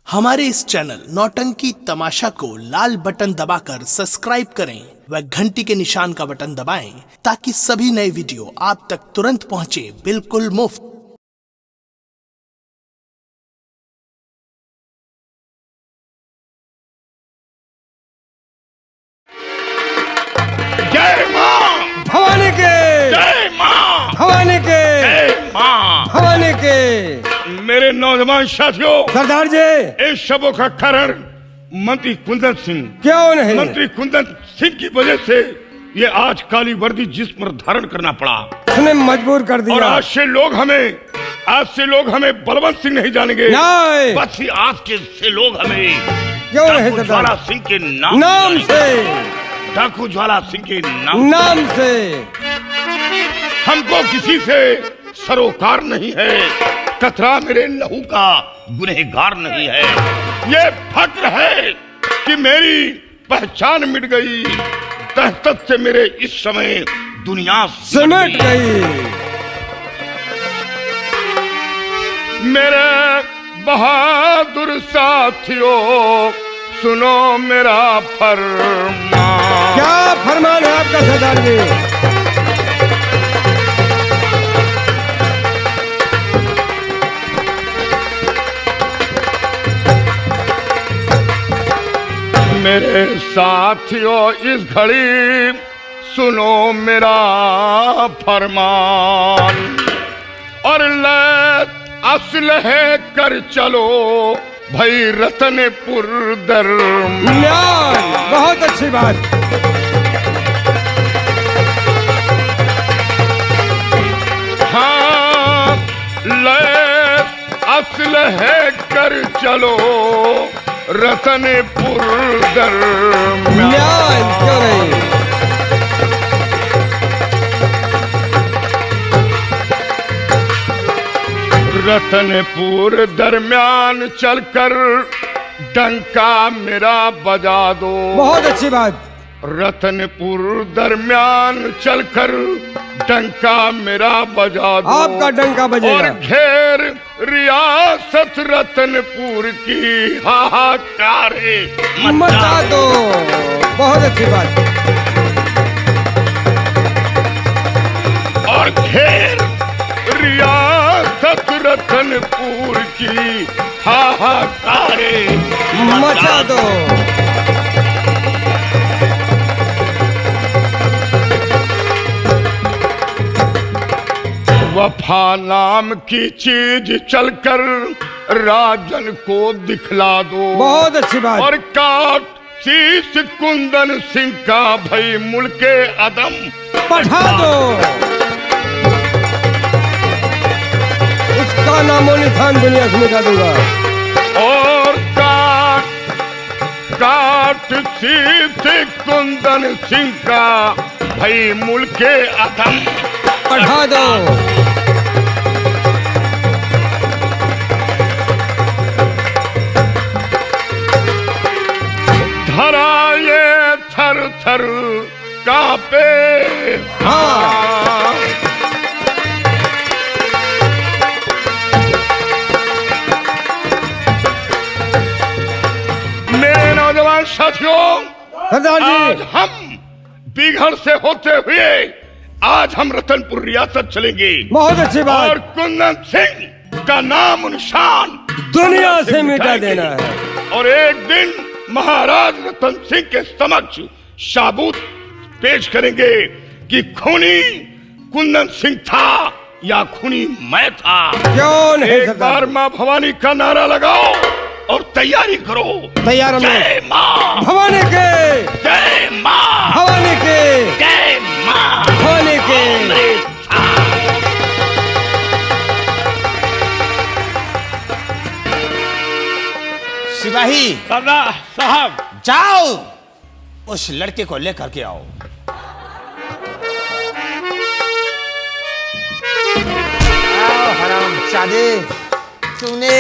हमारे इस चैनल नौटंकी तमाशा को लाल बटन दबाकर सब्सक्राइब करें व घंटी के निशान का बटन दबाएं ताकि सभी नए वीडियो आप तक तुरंत पहुंचे बिल्कुल मुफ्त। जय मां भवानी के, जय मां भवानी के, जय मां। भवानी के। मेरे नौजवान साथियों, सरदार जी, इस शबों का कारण मंत्री कुंदन सिंह, क्यों नहीं? मंत्री कुंदन सिंह की वजह से ये आज काली वर्दी जिस पर धारण करना पड़ा उसने मजबूर कर और दिया। आज से लोग हमें बलवंत सिंह नहीं जानेंगे, नहीं। बस आज से लोग हमें क्यों नहीं डाकू सरदार? ज्वाला सिंह के नाम नाम से, डाकू ज्वाला सिंह के नाम से। हमको किसी से सरोकार नहीं है, कतरा मेरे लहू का गुनहगार नहीं है। ये फक्र है कि मेरी पहचान मिट गई, दहशत से मेरे इस समय दुनिया सिमट गई। मेरे बहादुर साथियों, सुनो मेरा फरमान। क्या फरमान है आपका सरदार जी? मेरे साथियों, इस घड़ी सुनो मेरा फरमान और ले असलहे कर चलो भाई रतनपुर दरमियान। बहुत अच्छी बात। हाँ, ले असलहे कर चलो रतनपुर दरमियान। क्यों नहीं? रतनपुर दरमियान चलकर डंका मेरा बजा दो। बहुत अच्छी बात। रतनपुर दरमियान चलकर डंका मेरा बजा दो। आपका डंका बजेगा। और घेर रियासत रतनपुर की हाहाकार मचा दो। बहुत अच्छी बात। और घेर रियासत रतनपुर की हाहाकार मचा दो। वफा नाम की चीज चलकर राजन को दिखला दो। बहुत अच्छी बात। और काट शीश कुंदन सिंह का भई मुल्के अदम पढ़ा दो। उसका नामो निशान दुनिया से मिटा दूंगा। और काट शीश कुंदन सिंह का भई मुल्के अदम पढ़ा दो। धरा ये थर थर कांपे। हाँ। मेरे नौजवान साथियों, सरदार आज जी, हम बिघड़ से होते हुए आज हम रतनपुर रियासत चलेंगे। बहुत अच्छी और बात। कुंदन सिंह का नाम निशान दुनिया से मिटा मिटाएंगे। देना है। और एक दिन महाराज रतन सिंह के समक्ष साबूत पेश करेंगे कि खूनी कुंदन सिंह था या खूनी मैं था। क्यों नहीं एक सरदार? बार माँ भवानी का नारा लगाओ और तैयारी करो। तैयार हम लोग। जय माँ, भवानी के, जय माँ, भवानी के, जय माँ, भवानी के। सिपाही सरदार साहब, जाओ, उस लड़के को लेकर के आओ। आओ हरामजादे, तूने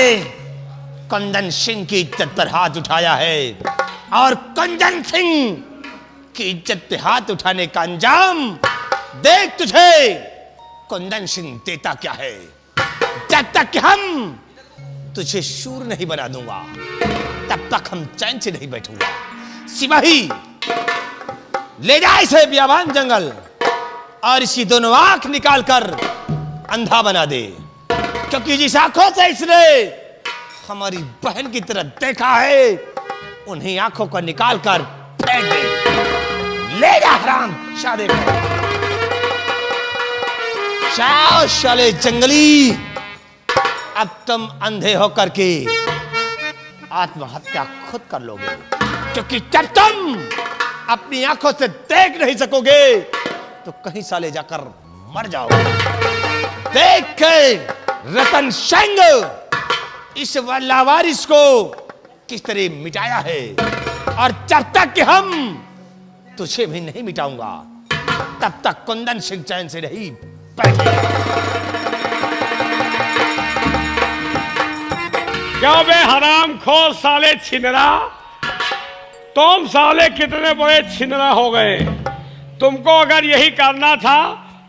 कुंदन सिंह की इज्जत पर हाथ उठाया है और कुंदन सिंह की इज्जत पे हाथ उठाने का अंजाम देख तुझे कुंदन सिंह देता क्या है। जब तक कि हम तुझे शूर नहीं बना दूंगा, तब तक हम चैन से नहीं बैठूंगा। सिपाही, ले जा इसे बियाबान जंगल और इसकी दोनों आंख निकाल कर अंधा बना दे, क्योंकि जिस आंखों से इसने हमारी बहन की तरफ देखा है, उन्हीं आंखों को निकाल कर फेंक दे। ले जा हराम शादे को। जाओ शाले जंगली, अब तुम अंधे होकर के आत्महत्या खुद कर लोगे, क्योंकि जब तुम अपनी आंखों से देख नहीं सकोगे तो कहीं साले जाकर मर जाओगे। देख के रतन सिंह इस लावारिस को किस तरह मिटाया है, और जब तक कि हम तुझे भी नहीं मिटाऊंगा, तब तक कुंदन सिंह चैन से नहीं बैठेगा। क्या बे हराम खोर साले छिनरा, तुम साले कितने बड़े छिनरा हो गए। तुमको अगर यही करना था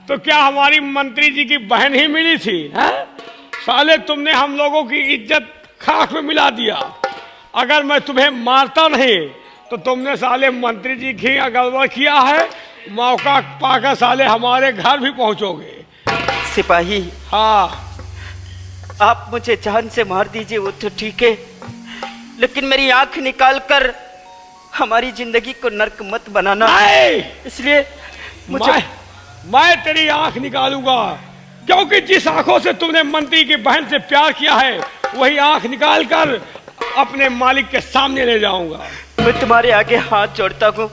तो क्या हमारी मंत्री जी की बहन ही मिली थी, है? साले तुमने हम लोगों की इज्जत खाक में मिला दिया। अगर मैं तुम्हें मारता नहीं तो तुमने साले मंत्री जी की गड़बड़ किया है, मौका पाकर साले हमारे घर भी पहुंचोगे। सिपाही, हाँ, आप मुझे जान से मार दीजिए वो तो ठीक है, लेकिन मेरी आंख निकाल कर हमारी जिंदगी को नर्क मत बनाना। इसलिए मुझे मैं तेरी आंख निकालूंगा, क्योंकि जिस आंखों से तुमने मंत्री की बहन से प्यार किया है, वही आंख निकाल कर अपने मालिक के सामने ले जाऊंगा। मैं तुम्हारे आगे हाथ जोड़ता हूँ,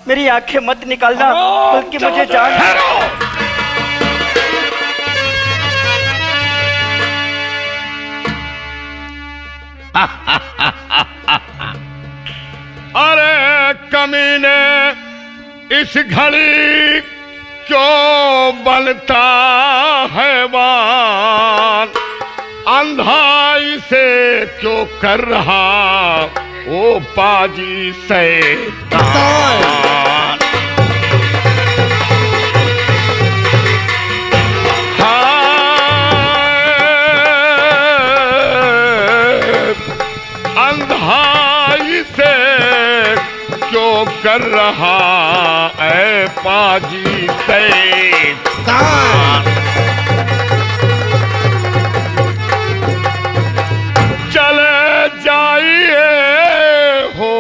मेरी आंखें मत निकालना, बल्कि मुझे जान। अरे कमीने, इस घड़ी क्यों बनता है वान, अंधाई से क्यों कर रहा ओ पाजी शैतान। अंधाई से क्यों कर रहा ऐ पाजी शैतान। चले जाइए हो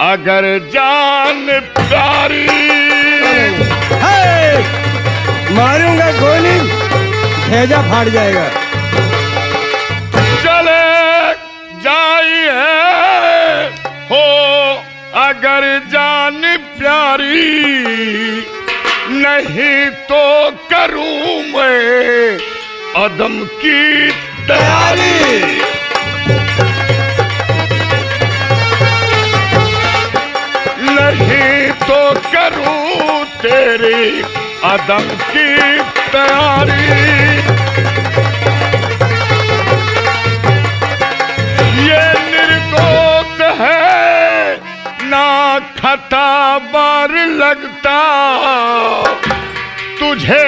अगर जान प्यारी, मारूंगा गोली, भेजा फाड़ जाएगा। चले जाइए हो अगर जान प्यारी, नहीं तो करूं मैं अदम की तैयारी। नहीं तो करूं तेरी अदम की तैयारी। ये निर्दोष है ना खता बार लगता, तुझे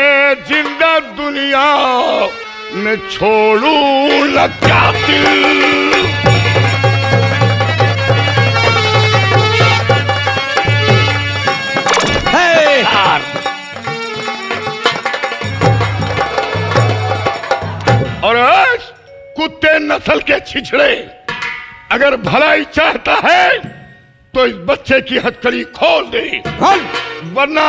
जिंदा दुनिया में छोड़ूं लगा दिल। और कुत्ते नस्ल के छिछड़े, अगर भलाई चाहता है तो इस बच्चे की हथकड़ी खोल दे, वरना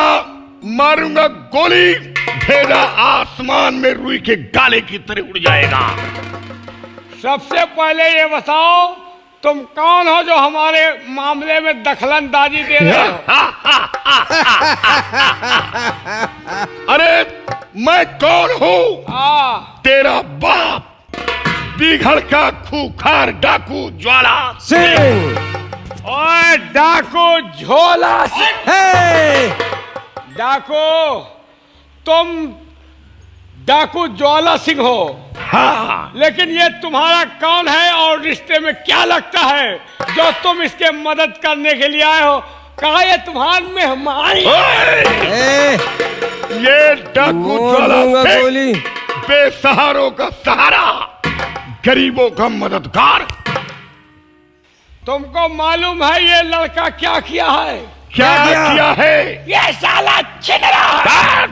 मारूंगा गोली, भेजा आसमान में रुई के गाले की तरह उड़ जाएगा। सबसे पहले ये बताओ, तुम कौन हो जो हमारे मामले में दखलंदाजी दे रहे हो? अरे मैं कौन हूँ? तेरा बाप, बिघड़ का खूंखार डाकू ज्वाला सिंह। ओए डाकू झोला सिंह। डाकू, तुम डाकू ज्वाला सिंह हो। हाँ, लेकिन ये तुम्हारा कौन है और रिश्ते में क्या लगता है जो तुम इसके मदद करने के लिए आए हो? कहा ये तुम्हारे मेहमान? ये डाकू ज्वाला सिंह गोली, बेसहारों का सहारा, गरीबों का मददगार। तुमको मालूम है ये लड़का क्या किया है? क्या किया है? ये साला छिनरा है।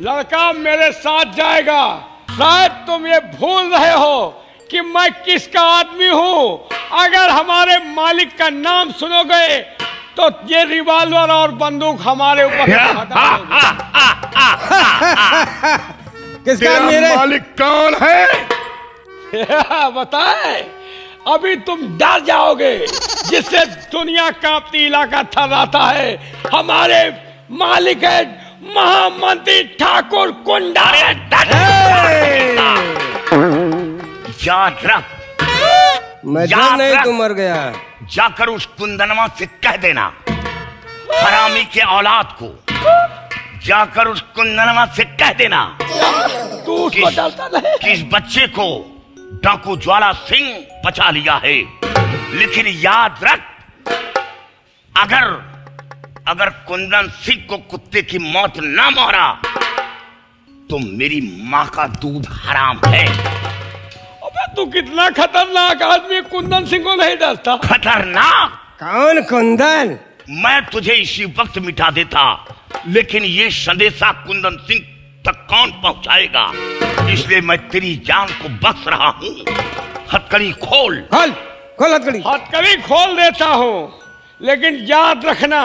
लड़का मेरे साथ जाएगा। शायद तुम ये भूल रहे हो कि मैं किसका आदमी हूं। अगर हमारे मालिक का नाम सुनोगे तो ये रिवॉल्वर और बंदूक हमारे ऊपर किसका तेरा मेरे मालिक कौन है? बताए, अभी तुम डर जाओगे, जिससे दुनिया कांपती, इलाका थर्राता है। हमारे मालिक है महामंत्री ठाकुर कुंडा। याद रख, मैं याद डर नहीं रख। तू मर गया। जाकर उस कुंदनवा से कह देना, हरामी के औलाद को जाकर उस कुंदनवा से कह देना तू उसको डरता नहीं। कि इस बच्चे को डाकू ज्वाला सिंह बचा लिया है। लेकिन याद रख, अगर कुंदन सिंह को कुत्ते की मौत ना मारा तो मेरी मां का दूध हराम है। अबे तू कितना खतरनाक आदमी, कुंदन सिंह को नहीं डरता? खतरनाक? कौन कुंदन? मैं तुझे इसी वक्त मिटा देता, लेकिन ये संदेशा कुंदन सिंह तक कौन पहुंचाएगा? इसलिए मैं तेरी जान को बख्श रहा हूं। हथकड़ी खोल। खोल खोल हथकड़ी। हथकड़ी खोल देता हूं, लेकिन याद रखना,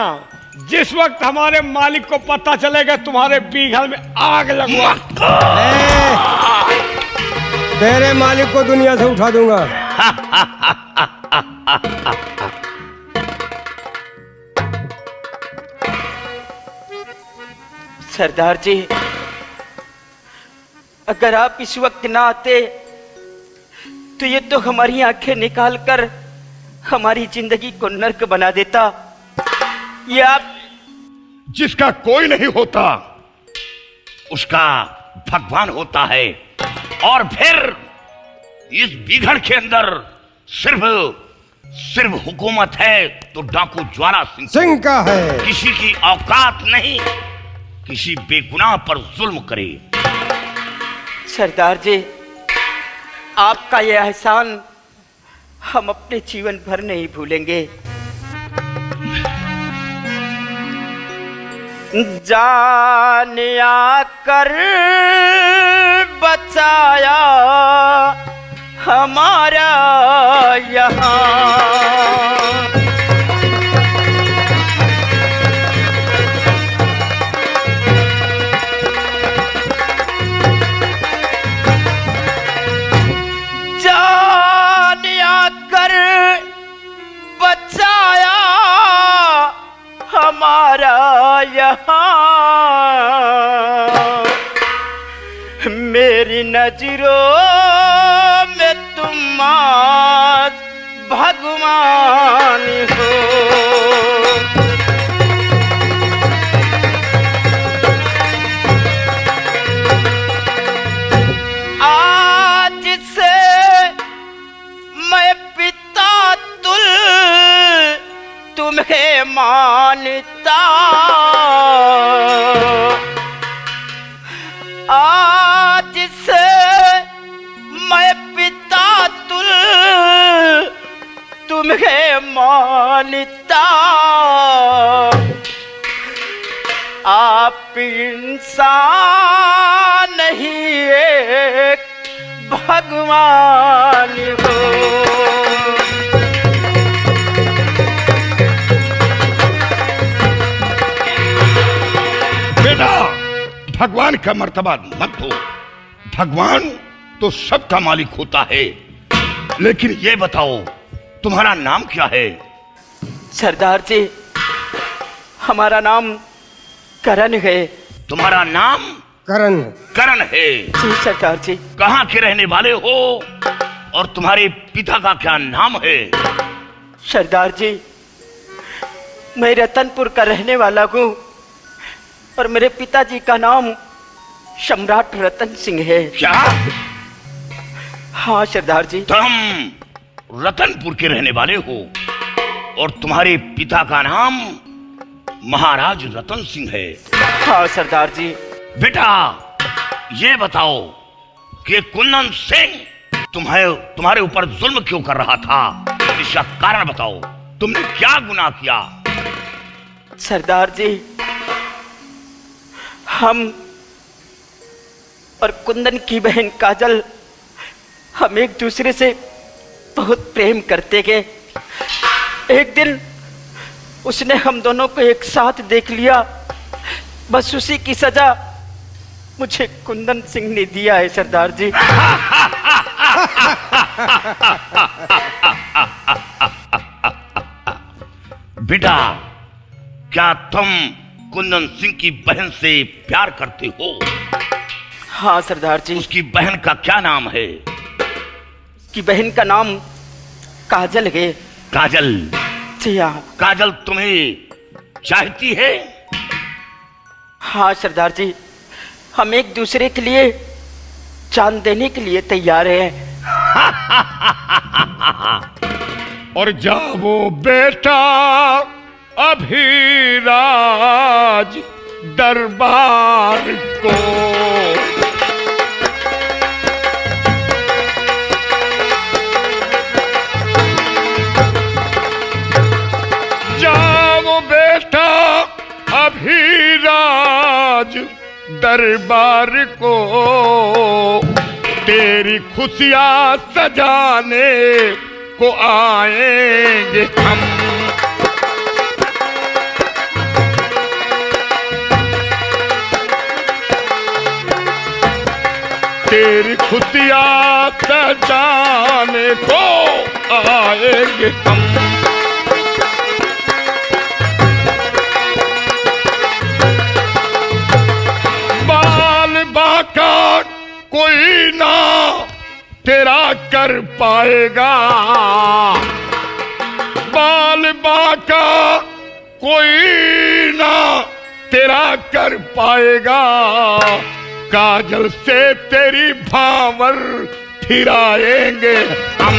जिस वक्त हमारे मालिक को पता चलेगा तुम्हारे बीघल में आग लगवा। तेरे मालिक को दुनिया से उठा दूंगा। सरदार जी, अगर आप इस वक्त ना आते तो ये तो हमारी आंखें निकालकर हमारी जिंदगी को नर्क बना देता। ये आप जिसका कोई नहीं होता उसका भगवान होता है। और फिर इस बिघड़ के अंदर सिर्फ हुकूमत है तो डाकू ज्वाला सिंह का है। किसी की औकात नहीं किसी बेगुनाह पर जुल्म करे। सरदार जी, आपका यह एहसान हम अपने जीवन भर नहीं भूलेंगे। जान आकर बचाया हमारा यहाँ। जान आकर बचाया हमारा यहाँ। मेरी नजरों में तुम आज भगवान हो। आज से मैं पिता तुल तुम्हें मानता। आज से मैं पिता तुल तुम्हें मानता। आप इंसान नहीं एक भगवान हो। बेटा, भगवान का मर्तबा मत हो। भगवान तो सबका मालिक होता है। लेकिन ये बताओ, तुम्हारा नाम क्या है? सरदार जी, हमारा नाम करण है। तुम्हारा नाम करण। करण है। जी सरदार जी। कहाँ के रहने वाले हो और तुम्हारे पिता का क्या नाम है? सरदार जी, मैं रतनपुर का रहने वाला हूँ और मेरे पिताजी का नाम सम्राट रतन सिंह है। क्या? हाँ सरदार जी। तुम रतनपुर के रहने वाले हो और तुम्हारे पिता का नाम महाराज रतन सिंह है। हाँ सरदार जी। बेटा, ये बताओ कि कुंदन सिंह तुम्हारे ऊपर जुल्म क्यों कर रहा था? इसका कारण बताओ, तुमने क्या गुनाह किया? सरदार जी, हम और कुंदन की बहन काजल, हम एक दूसरे से बहुत प्रेम करते गए। एक दिन उसने हम दोनों को एक साथ देख लिया, बस उसी की सजा मुझे कुंदन सिंह ने दिया है सरदार जी। बेटा, क्या तुम कुंदन सिंह की बहन से प्यार करते हो? हाँ सरदार जी। उसकी बहन का क्या नाम है? उसकी बहन का नाम काजल है। काजल? जी हाँ। काजल तुम्हें चाहती है? हाँ सरदार जी, हम एक दूसरे के लिए जान देने के लिए तैयार हैं। और जाओ बेटा अभिराज दरबार को, जाओ बेटा अभिराज दरबार को, तेरी खुशियां सजाने को आएंगे हम। तेरी खुशियां सजाने को आएंगे हम। बाल बाका कोई ना तेरा कर पाएगा, बाल बाका कोई ना तेरा कर पाएगा, काजल से तेरी भांवर फिराएंगे हम।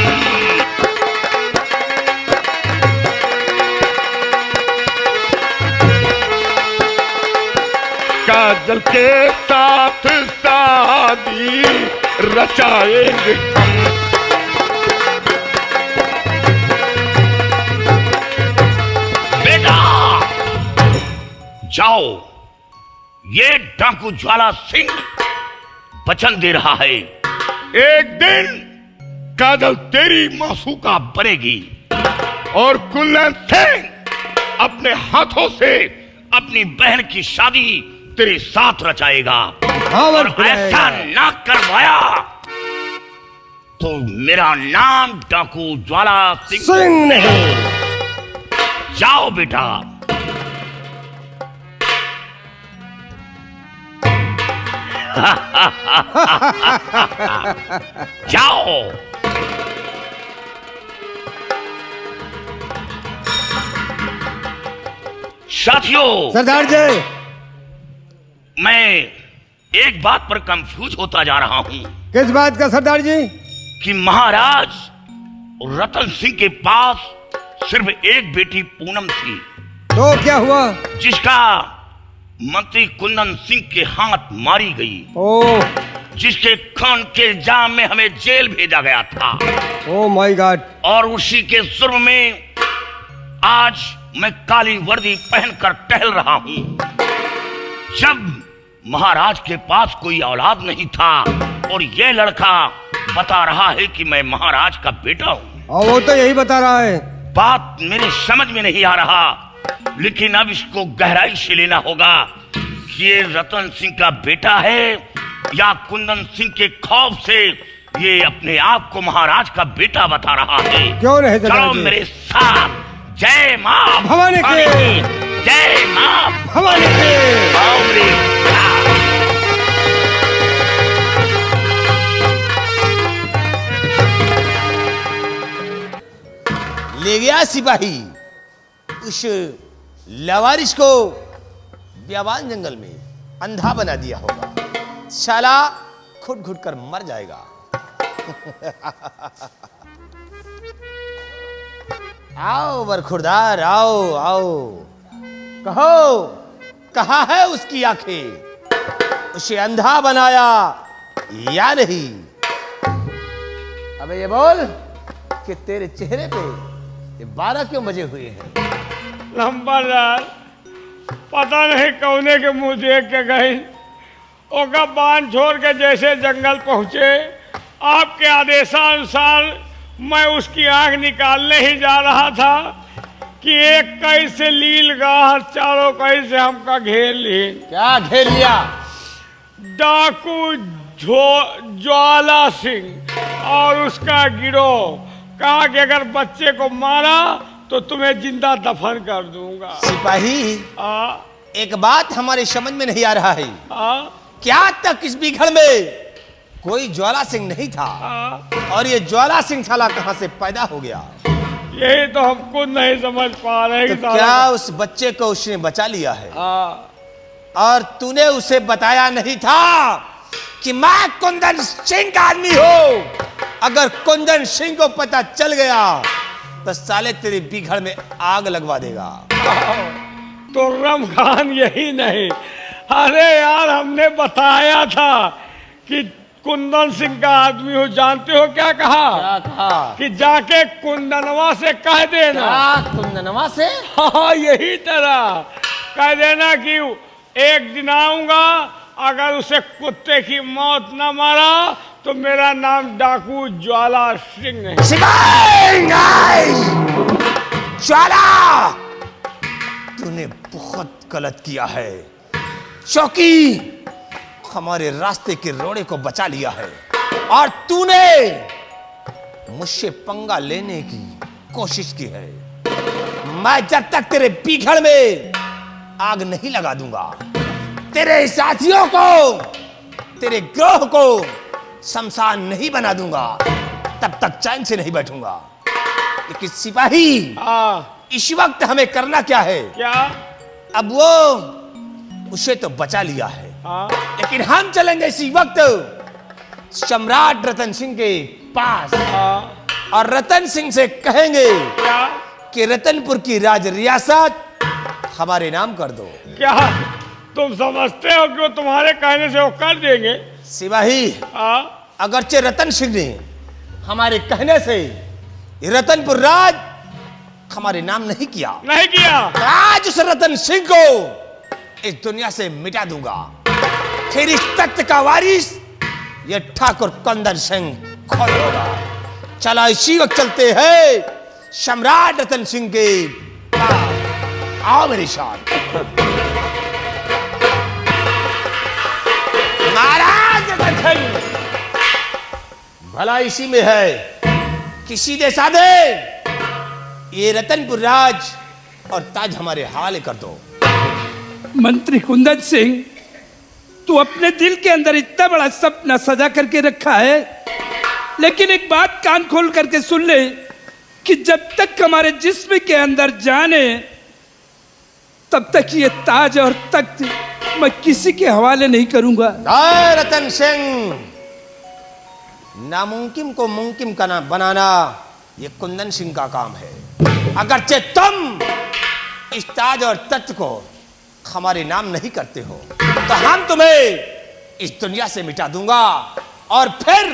काजल के साथ शादी रचाएंगे हम। बेटा जाओ, ये डाकू ज्वाला सिंह वचन दे रहा है, एक दिन काजल तेरी मासूका बनेगी और कुंदन सिंह अपने हाथों से अपनी बहन की शादी तेरे साथ रचाएगा। और ऐसा ना करवाया तो मेरा नाम डाकू ज्वाला सिंह नहीं। जाओ बेटा। जाओ। साथियों, सरदार जी, मैं एक बात पर कंफ्यूज होता जा रहा हूं। किस बात का सरदार जी? कि महाराज रतन सिंह के पास सिर्फ एक बेटी पूनम थी, तो क्या हुआ? जिसका मंत्री कुंदन सिंह के हाथ मारी गई, ओह, जिसके खून के इल्जाम में हमें जेल भेजा गया था। Oh my God. और उसी के जुर्म में आज मैं काली वर्दी पहनकर टहल रहा हूं। जब महाराज के पास कोई औलाद नहीं था और यह लड़का बता रहा है कि मैं महाराज का बेटा हूं, और वो तो यही बता रहा है। बात मेरे समझ में नहीं आ रहा, लेकिन अब इसको गहराई से लेना होगा कि ये रतन सिंह का बेटा है या कुंदन सिंह के खौफ से ये अपने आप को महाराज का बेटा बता रहा है। क्यों नहीं चलो मेरे साथ। जय मां भवानी की, जय मां भवानी की। आओ मेरे साथ। ले गया सिपाही उस लवारिश को बियाबान जंगल में, अंधा बना दिया होगा। साला घुट घुट कर मर जाएगा। आओ बरखुरदार, आओ आओ, कहो कहाँ है उसकी आंखें? उसे अंधा बनाया या नहीं? अबे ये बोल कि तेरे चेहरे पे ये 12 क्यों बजे हुए हैं? नंबरदार, पता नहीं कौने के मुंह देख के गए, ओका बांध छोड़ के जैसे जंगल पहुंचे, आपके आदेशानुसार मैं उसकी आंख निकालने ही जा रहा था कि एक कैसे लील गाहर चारों कैसे हमका घेर ली। क्या घेर लिया? डाकू ज्वाला सिंह और उसका गिरोह। कहा कि अगर बच्चे को मारा तो तुम्हें जिंदा दफन कर दूंगा। सिपाही, एक बात हमारे समझ में नहीं आ रहा है। क्या तक इस बिघड़ में कोई ज्वाला सिंह नहीं था? और ये ज्वाला सिंह साला कहां से पैदा हो गया? यही तो हम खुद नहीं समझ पा रहे। तो क्या उस बच्चे को उसने बचा लिया है? और तूने उसे बताया नहीं था कि मैं कुंदन सिंह का आदमी हूं? अगर कुंदन सिंह को पता चल गया तो साले तेरी बिघड़ में आग लगवा देगा। तो रम खान यही नहीं, अरे यार हमने बताया था कि कुंदन सिंह का आदमी हो। जानते हो क्या कहा? क्या कहा? कि जाके कुंदनवा से कह देना। कुंदनवा से? हाँ, यही तरह कह देना कि एक दिन आऊंगा, अगर उसे कुत्ते की मौत न मारा तो मेरा नाम डाकू ज्वाला सिंह है। ज्वाला, तूने बहुत गलत किया है, क्योंकि हमारे रास्ते के रोड़े को बचा लिया है और तूने मुझसे पंगा लेने की कोशिश की है। मैं जब तक तेरे बिघड़ में आग नहीं लगा दूंगा, तेरे साथियों को, तेरे ग्रोह को शमशान नहीं बना दूंगा, तब तक चैन से नहीं बैठूंगा। लेकिन सिपाही, इस वक्त हमें करना क्या है? क्या? अब वो उसे तो बचा लिया है, लेकिन हम चलेंगे इसी वक्त सम्राट रतन सिंह के पास और रतन सिंह से कहेंगे कि रतनपुर की राज रियासत हमारे नाम कर दो। क्या तुम समझते हो कि वो तुम्हारे कहने से वो कर देंगे? सिपाही, अगरचे रतन सिंह ने हमारे कहने से रतनपुर राज हमारे नाम नहीं किया, आज उस रतन सिंह को इस दुनिया से मिटा दूंगा। फिर इस तख्त का वारिस ये ठाकुर कुंदन सिंह खुद होगा। चला इसी वक्त चलते हैं सम्राट रतन सिंह के पास। आओ मेरे साथ। महाराज रतन सिंह, भला इसी में है कि सीधे साधे ये रतनपुर राज और ताज हमारे हवाले कर दो। मंत्री कुंदन सिंह, तू अपने दिल के अंदर इतना बड़ा सपना सजा करके रखा है, लेकिन एक बात कान खोल करके सुन ले कि जब तक हमारे जिस्म के अंदर जाने तब तक ये ताज और तख्त मैं किसी के हवाले नहीं करूंगा। रतन सिंह, नामुमकिन को मुमकिन बनाना ये कुंदन सिंह का काम है। अगरचे तुम इस ताज और तख्त को हमारे नाम नहीं करते हो तो हम तुम्हें इस दुनिया से मिटा दूंगा और फिर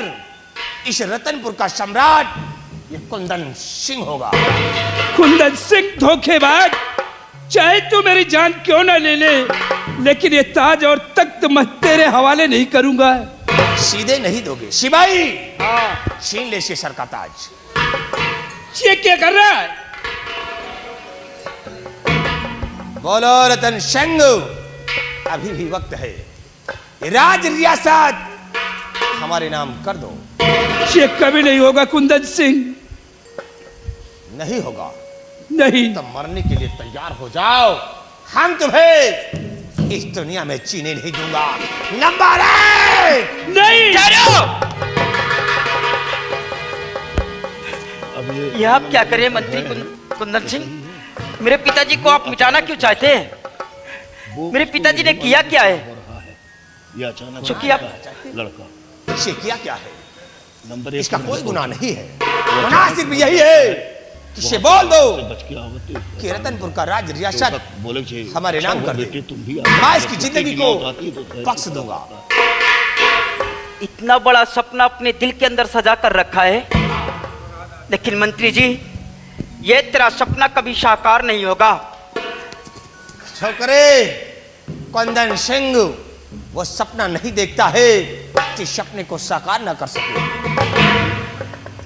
इस रतनपुर का सम्राट ये कुंदन सिंह होगा। कुंदन सिंह धोखेबाज, चाहे तू मेरी जान क्यों ना ले ले, लेकिन ये ताज और तख्त मैं तेरे हवाले नहीं करूंगा। सीधे नहीं दोगे? सिपाही, छीन ले सर का ताज। ये क्या कर रहा है? बोलो रतन सिंह, अभी भी वक्त है, राज रियासत हमारे नाम कर दो। ये कभी नहीं होगा कुंदन सिंह। नहीं होगा? नहीं। तो मरने के लिए तैयार हो जाओ, हम तुम्हें इस दुनिया में जीने नहीं दूंगा। नंबर 1 नहीं। ये आप क्या करें मंत्री कुंदन सिंह? मेरे पिताजी को आप मिटाना क्यों चाहते हैं? मेरे पिताजी ने किया क्या है? ये अचानक चूंकि आप लड़का इसे किया क्या है? नंबर 1 इसका कोई गुनाह नहीं है। गुनाह सिर्फ यही है कि इसे बोल दो कि रतनपुर का राज रियासत हमारे नाम कर दे। मैं इसकी जिंदगी को बख्श दूंगा। इतना बड़ा सपना अपने दिल के अंदर सजा कर रखा है, लेकिन मंत्री जी ये तेरा सपना कभी साकार नहीं होगा। छोकरे, कुंदन सिंह वो सपना नहीं देखता है जिस सपने को साकार न कर सके।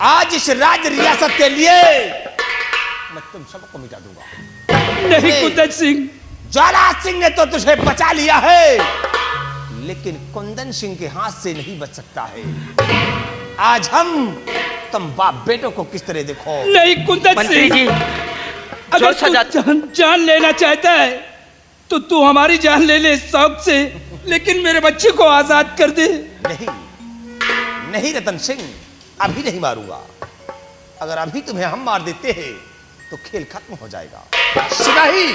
आज इस राज रियासत के लिए मैं तुम सबको मिटा दूंगा। नहीं कुंदन सिंह, ज्वाला सिंह ने तो तुझे बचा लिया है, लेकिन कुंदन सिंह के हाथ से नहीं बच सकता है। आज हम तुम बाप बेटों को किस तरह देखो। नहीं कुंदन मंत्री सिंह, जी अगर जो सजा तू जान लेना चाहता है तो तू हमारी जान ले ले शौक से, लेकिन मेरे बच्चे को आजाद कर दे। नहीं नहीं रतन सिंह, अभी नहीं मारूंगा। अगर अभी तुम्हें हम मार देते हैं तो खेल खत्म हो जाएगा। सिपाही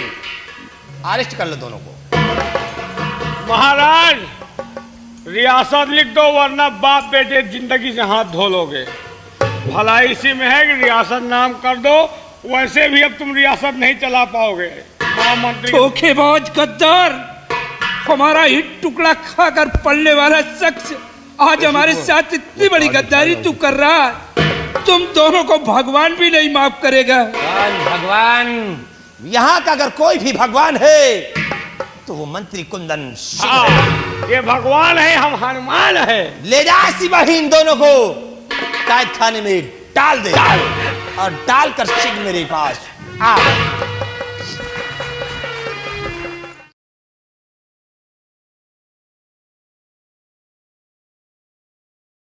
अरेस्ट कर लो दोनों को। महाराज रियासत लिख दो, वरना बाप बेटे जिंदगी से हाथ धो लोगे। भला इसी में है कि रियासत नाम कर दो, वैसे भी अब तुम रियासत नहीं चला पाओगे। महामंत्री धोखेबाज गद्दार, हमारा ही टुकड़ा खाकर पलने वाला शख्स आज हमारे साथ इतनी बड़ी गद्दारी तू कर रहा है, तुम दोनों को भगवान भी नहीं माफ करेगा। भगवान, यहाँ का अगर कोई भी भगवान है तो वो मंत्री कुंदन सिंह है। ये भगवान है, हम हनुमान है। ले जा सिपाही इन दोनों को कैद खाने में डाल दे और डालकर सिंह मेरे पास आ।